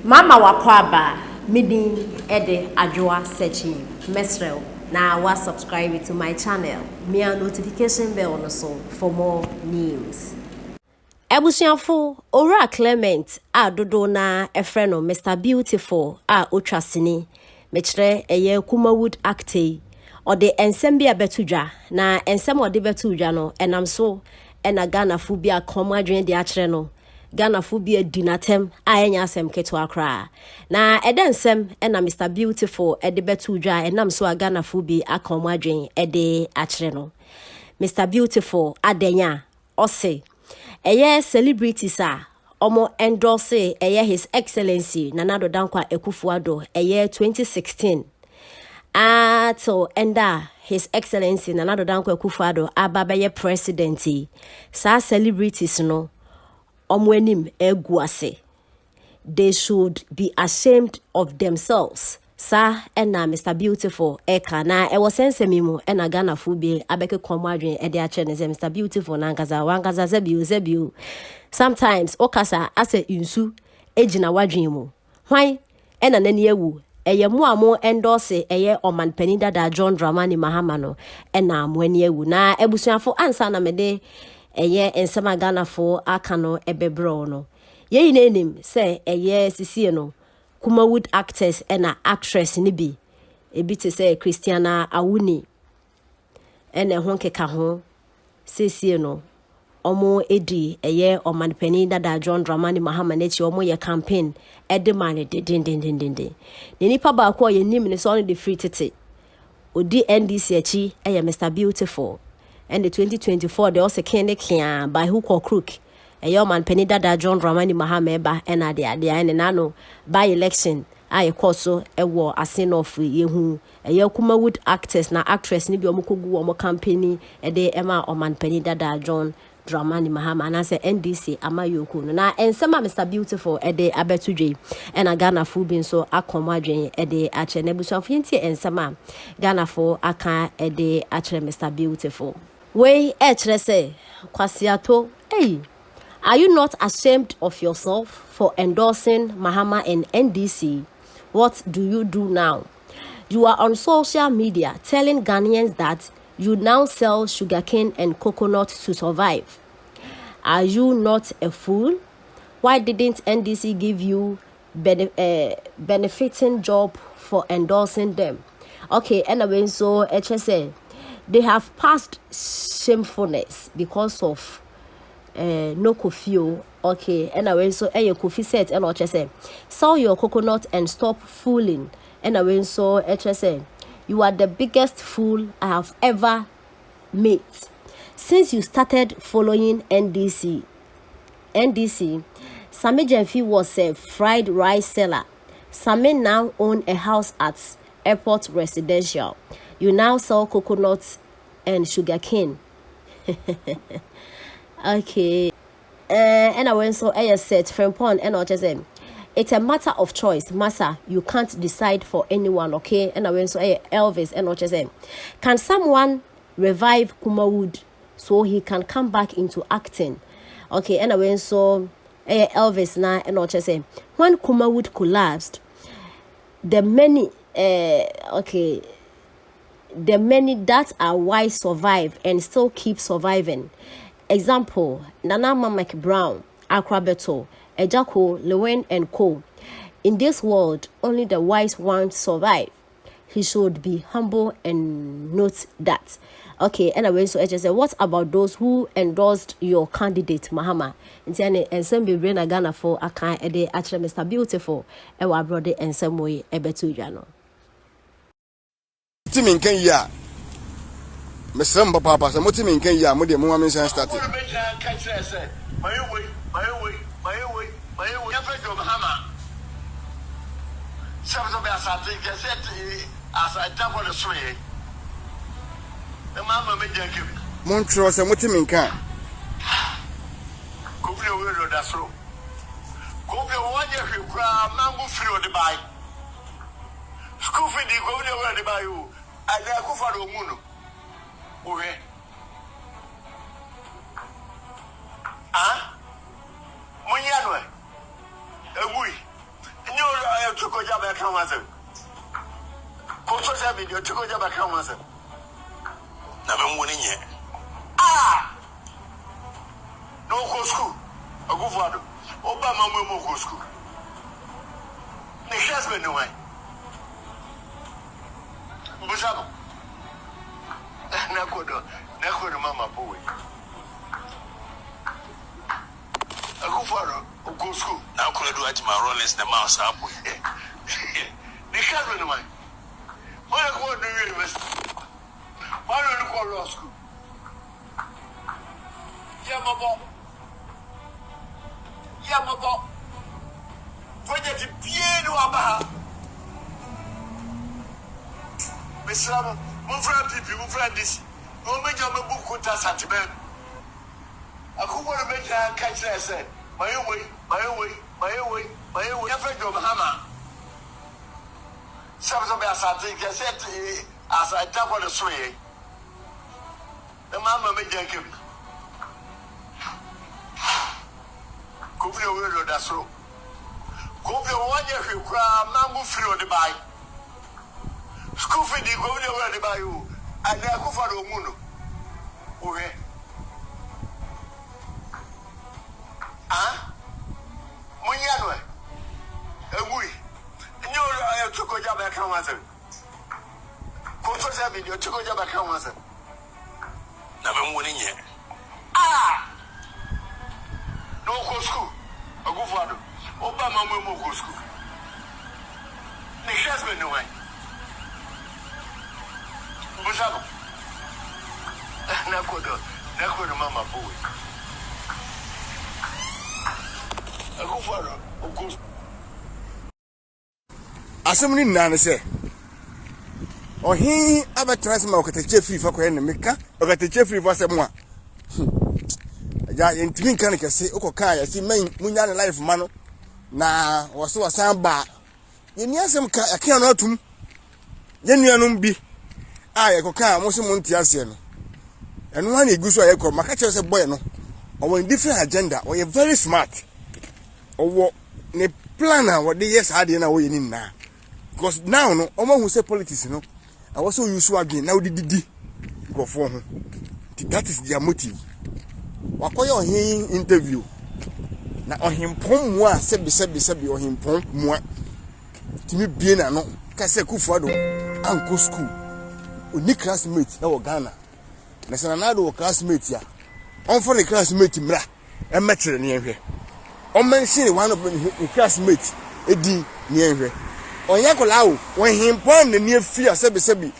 Mama wakwaba midi ede ajwa searching mesrel na wa subscribe to my channel me a notification bell on so for more news. Ebusiafo Ora Clement a dodo na efreno Mr Beautiful a otwasini mechre eye Kumawood acte ode ensem bia betudwa na ensem ode betudwa no enam so ena Ghana fu bia komadwen de akere no Ghana fu bia dinatem a enya asem keto akra na edensem ena Mr Beautiful ede betudwa enam so Ghana fu bi akomadwen ede akere no Mr Beautiful adenya ose eye celebrities a omo endorse eye His Excellency Nana Dankwa Ekufuado eye 2016 to enda His Excellency Nana Dankwa Ekufuado ababeye presidenti sa celebrities no omo enim eguase. They should be ashamed of themselves. Sa ena Mr Beautiful Ay3ka na e wosense mimu ena Ghana fu bi abeke komadwen e de ache ne Mr Beautiful na ngaza wangaza zebiu sometimes okasa ase insu ejina wadwen mu hwan ena nani ewu eye mu amo endorse eye oman penida da John Dramani Mahama no ena mo ani ewu na ebusuafo ansa na mede eye ensema Ghana fo aka no ebebro no ye ina enim se eye sisie no Kumawood actors and actress ni bi ebi te say Christiana Awuni ene honke ka ho sesie no omo edi eye omanpani dada John Dramani Mahama nechi omo ye campaign ede man de nipa ba ko ye nim ne so on the free tete odi NDC achi eye Mr Beautiful and the 2024 they also can by hook or crook eyo man penida da John Dramani Mahama eba ena de ene nano by election aye koso ewo asen of yehu eyo Kumawood actors na actress ni bi omokogu omo company ede ema oman penida da John Dramani Mahama na se NDC amayoku no na ensema Mr Beautiful ede abetudwe ena Ghana fu bi so akomadwen ede ache na busuafo yenti ensema Ghana fo aka ede ache Mr Beautiful we kire se kwasiato Are you not ashamed of yourself for endorsing Mahama and NDC? What do you do now? You are on social media telling Ghanaians that you now sell sugarcane and coconut to survive. Are you not a fool? Why didn't NDC give you benefiting job for endorsing them? Okay, anyway, so HSA, they have passed shamefulness because of no Kofio. Okay, anyway, so Kofi said and HSA, sell your coconut and stop fooling. Anyway, so HSA, you are the biggest fool I have ever met. Since you started following NDC, Sami Gyimifuo was a fried rice seller. Sami now own a house at Airport Residential. You now sell coconuts and sugarcane. Okay. And I went so I said from pon and autism. It's a matter of choice, Massa. You can't decide for anyone, okay? And I went so Elvis and autism. Can someone revive Kumawood so he can come back into acting? Okay, and I went so Elvis na and autism. When Kumawood collapsed, the many that are wise survive and still keep surviving. Example, Nana Mike Brown, Accra Beto, Ejako, Lewen and Co. In this world, only the wise ones survive. He should be humble and note that. Okay, anyway, so I just say, what about those who endorsed your candidate, Mahama? And some be bring a Ghana for a kind of day, actually, Mr. Beautiful, and our brother and some way, a better jano. Timin Kenya. Mesem papa se moti min kan ya mo de mo amen san start my way ya fe do Mahama so be asante ke set as I tap on the sway the mama me jankim mon tro se moti min kan ko bi o we da so ko bi o waje hwe kura mango free o de buy school fee di ko bi o de buy o ada ko fa do mu no okay. Munyano, to go job, I can't answer. Social media, to go job, I can't answer. Never winning yet. No go school. A good father. Obama will go school. The husband, no way. Busabo. Nakodo, mama, boy. A good father, go school. Now, could I do it my rollers the mouse up? The husband, no way. Why do you do university? Why don't you call law school? Yeah, my boy. Project Piano Abaha. Miss Lama, move from people, move from this. No make your book with us at the bed. I could want to make her catch that said, my own way. Never go Mahama. Some of us are thinking, as I tap on the sway. The mama made Jacob. Go for your window, that's so. Go for 1 year, you cry, mango free on the buy. School for the governor to buy you, and I go for the moon. Okay. Munyano, a wee. You I took a job, I can't answer. Social media, took a job, I can't answer. Never winning yet. No go school. A good father. Obama will go school. The husband, no way. Busabo. Nakodo, mama, boy. A good father, of course. Assembly Nana say, or he ever transfer the Jeffrey for Quenemica, or the Jeffrey for some one. Ya ntimi kan ke se okoka ya si man munya na life mano na woso wasan ba ye ni asem ka aka na atum ye nuanom bi ye koka mo se mo ntia se no eno ha na eguso ye ko maka che se boy no o different agenda o ye very smart o ne plan a wo de yes ade na wo ye ni na because now no o ma hu se politics no I was so use again now didi go for ho that is their motive. Wakoye ohin interview na ohimpom mu a sebi ohimpom mu a timi bie na no ka se Kufuor anko school oni classmate na wo Ghana na se na do classmate ya on for the classmate mra e metre ne ehwe on mention one of the classmate edi ne ehwe onya kola o ohimpom ne ne afia sebi